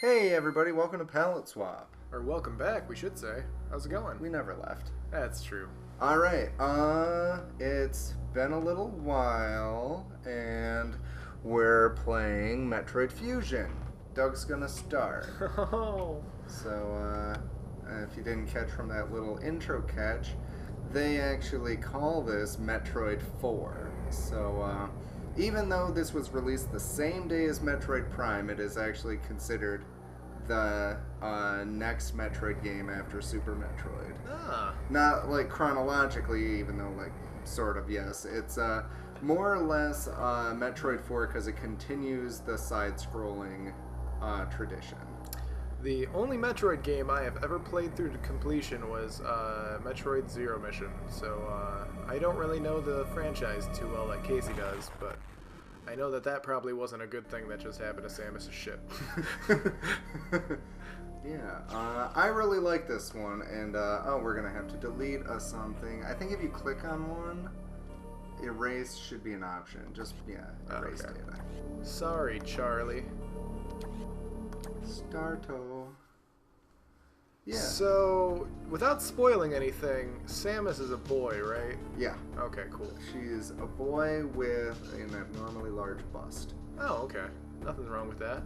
Hey everybody, welcome to Palette Swap. Or welcome back, we should say. How's it going? We never left. That's true. Alright, it's been a little while, and we're playing Metroid Fusion. Doug's gonna start. Oh. So, if you didn't catch from that little intro catch, they actually call this Metroid 4. So, even though this was released the same day as Metroid Prime, it is actually considered the next Metroid game after Super Metroid. Ah. Not like chronologically, even though like sort of yes. It's more or less Metroid 4 because it continues the side-scrolling tradition. The only Metroid game I have ever played through to completion was Metroid Zero Mission, so I don't really know the franchise too well like Casey does, but I know that probably wasn't a good thing that just happened to Samus's ship. Yeah, I really like this one, and oh, we're gonna have to delete something. I think if you click on one, erase should be an option. Just, yeah, erase Okay. data. Sorry, Charlie. Starto. Yeah. So, without spoiling anything, Samus is a boy, right? Yeah. Okay, cool. She's a boy with an abnormally large bust. Oh, okay. Nothing wrong with that.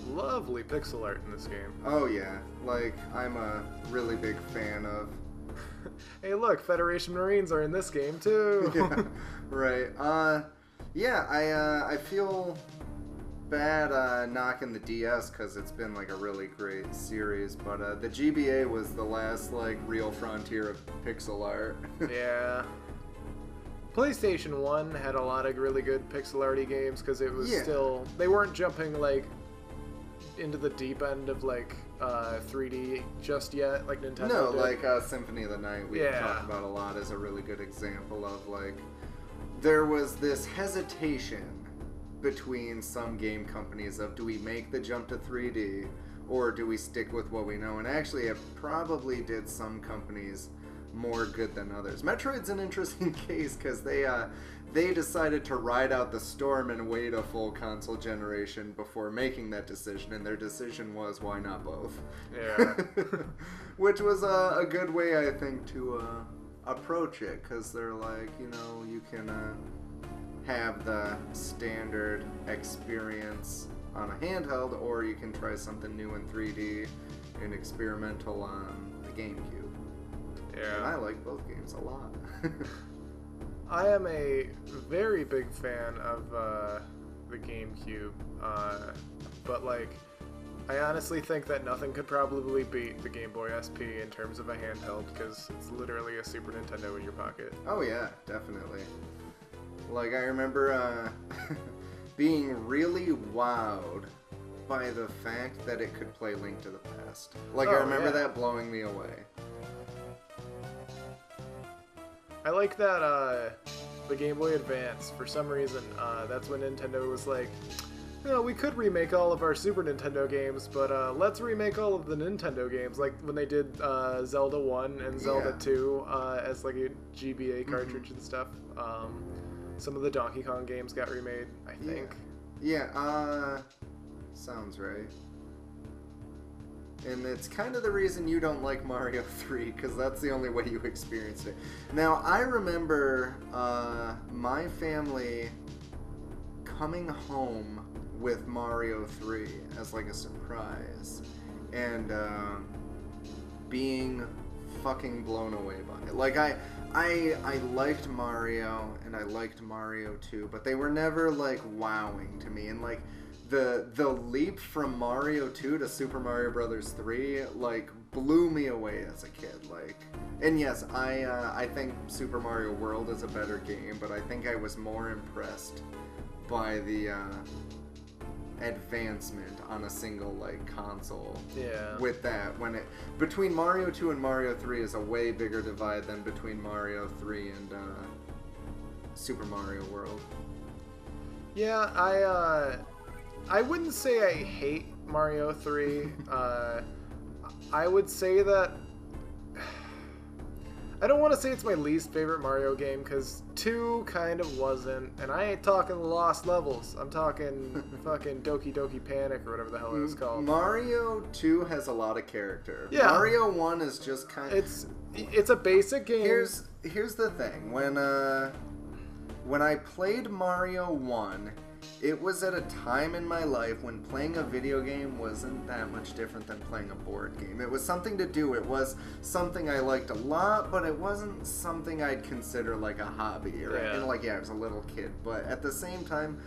Lovely pixel art in this game. Oh yeah, like I'm a really big fan of. Hey, look, Federation Marines are in this game too. Yeah, right. Yeah, I feel bad knocking the DS because it's been like a really great series, but the GBA was the last like real frontier of pixel art. Yeah. PlayStation 1 had a lot of really good pixel arty games because it was still, they weren't jumping like into the deep end of like 3D just yet, like Nintendo No, did. like Symphony of the Night we talk about a lot is a really good example of like there was this hesitation between some game companies of do we make the jump to 3D or do we stick with what we know, and actually it probably did some companies more good than others. Metroid's an interesting case because they decided to ride out the storm and wait a full console generation before making that decision, and their decision was why not both? Yeah. Which was a good way, I think, to approach it, because they're like, you know, you can have the standard experience on a handheld, or you can try something new in 3D and experimental on the GameCube. Yeah. And I like both games a lot. I am a very big fan of the GameCube, but like, I honestly think that nothing could probably beat the Game Boy SP in terms of a handheld, because it's literally a Super Nintendo in your pocket. Oh yeah, definitely. Like, I remember being really wowed by the fact that it could play Link to the Past. Like, I remember that blowing me away. I like that the Game Boy Advance, for some reason, that's when Nintendo was like, you know, we could remake all of our Super Nintendo games, but let's remake all of the Nintendo games, like when they did Zelda 1 and Zelda 2 as like a GBA cartridge and stuff. Some of the Donkey Kong games got remade, I think. Yeah, sounds right. And it's kind of the reason you don't like Mario 3, because that's the only way you experienced it. Now, I remember my family coming home with Mario 3 as like a surprise, and being fucking blown away by it. Like, I liked Mario, and I liked Mario 2, but they were never, like, wowing to me. And, like, the leap from Mario 2 to Super Mario Brothers 3, like, blew me away as a kid. Like, and yes, I think Super Mario World is a better game, but I think I was more impressed by the advancement on a single like console. Yeah. With that, when it between Mario 2 and Mario 3 is a way bigger divide than between Mario 3 and Super Mario World. Yeah, I wouldn't say I hate Mario 3. I would say that I don't want to say it's my least favorite Mario game, because 2 kind of wasn't, and I ain't talking Lost Levels. I'm talking fucking Doki Doki Panic or whatever the hell it was called. Mario 2 has a lot of character. Yeah. Mario 1 is just kind of... It's a basic game. Here's the thing. When I played Mario 1, it was at a time in my life when playing a video game wasn't that much different than playing a board game. It was something to do. It was something I liked a lot, but it wasn't something I'd consider like a hobby. Right? Yeah. And like, yeah, I was a little kid. But at the same time,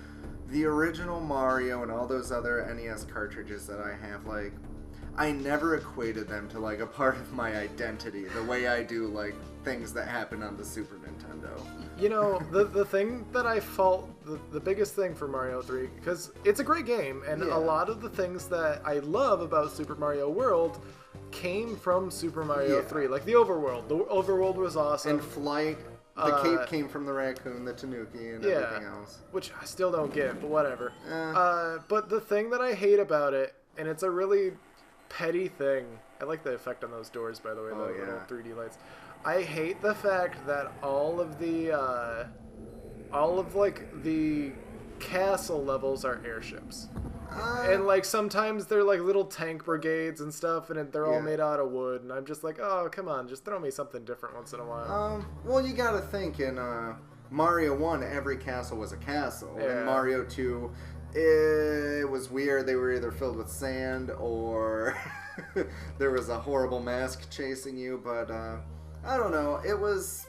the original Mario and all those other NES cartridges that I have, like, I never equated them to like a part of my identity the way I do like things that happen on the Super Nintendo. You know, the thing that I fault, the biggest thing for Mario 3, because it's a great game, and a lot of the things that I love about Super Mario World came from Super Mario 3. Like the overworld. The overworld was awesome. And Flight, the cape came from the raccoon, the Tanuki, and everything else. Which I still don't get, but whatever. But the thing that I hate about it, and it's a really petty thing. I like the effect on those doors, by the way, the little 3D lights. I hate the fact that all of like the castle levels are airships, and like sometimes they're like little tank brigades and stuff, and they're all made out of wood. And I'm just like, oh come on, just throw me something different once in a while. Well, you gotta think in Mario 1, every castle was a castle. In Mario 2, it was weird. They were either filled with sand or there was a horrible mask chasing you, but I don't know. It was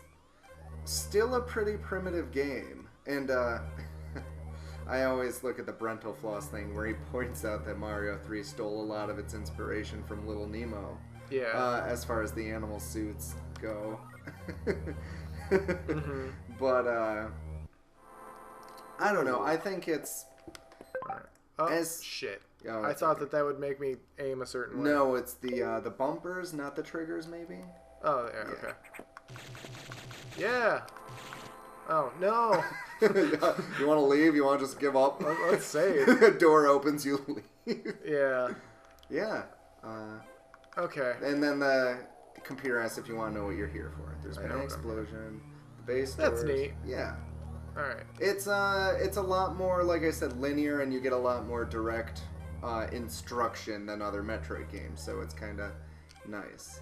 still a pretty primitive game. And I always look at the Brentalfloss thing where he points out that Mario 3 stole a lot of its inspiration from Little Nemo. Yeah. As far as the animal suits go. Mm-hmm. But I don't know. I think it's... Oh, shit. Oh, I thought that would make me aim a certain way. No, it's the bumpers, not the triggers, maybe? Oh, yeah, okay. Yeah! Oh, no! You want to leave? You want to just give up? Let's save. Door opens, you leave. Yeah. Yeah. Okay. And then the computer asks if you want to know what you're here for. There's been an explosion. The base doors. That's neat. Yeah. Alright. It's a lot more, like I said, linear, and you get a lot more direct instruction than other Metroid games, so it's kind of nice.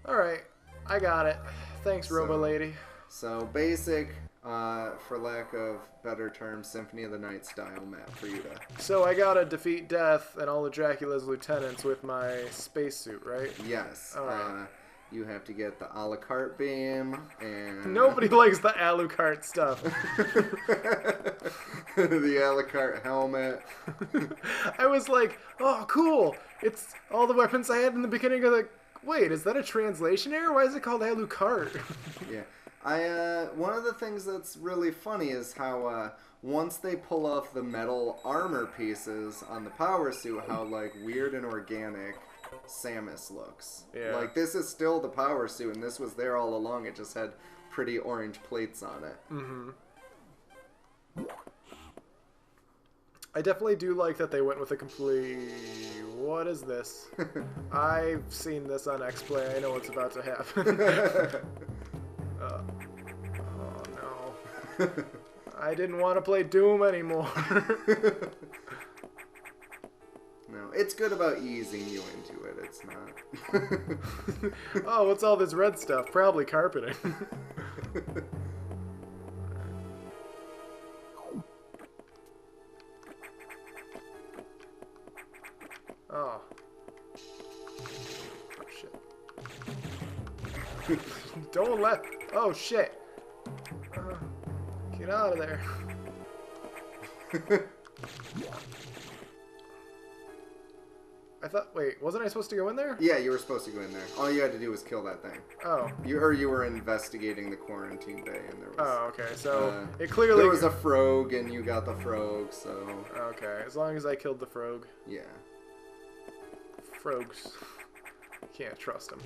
Alright, I got it. Thanks, Robo Lady. So basic, for lack of better terms, Symphony of the Night style map for you to... So I gotta defeat Death and all of Dracula's lieutenants with my spacesuit, right? Yes. Alright. You have to get the a la carte beam, and... Nobody likes the Alucard stuff. The a la carte helmet. I was like, oh, cool. It's all the weapons I had in the beginning of the... Wait, is that a translation error? Why is it called Alucard? Yeah. One of the things that's really funny is how, once they pull off the metal armor pieces on the power suit, how, like, weird and organic Samus looks. Yeah. Like, this is still the power suit, and this was there all along. It just had pretty orange plates on it. Mm-hmm. I definitely do like that they went with a complete... What is this? I've seen this on X-Play. I know what's about to happen. Oh, no. I didn't want to play Doom anymore. No, it's good about easing you into it. It's not. Oh, what's all this red stuff? Probably carpeting. Oh. Shit. Don't let... Oh, shit. Get out of there. I thought... Wait, wasn't I supposed to go in there? Yeah, you were supposed to go in there. All you had to do was kill that thing. Oh. You were investigating the quarantine bay, and there was... Oh, okay. So, it clearly... There was a frog, and you got the frog, so... Okay, as long as I killed the frog. Yeah. Frogs. Can't trust them.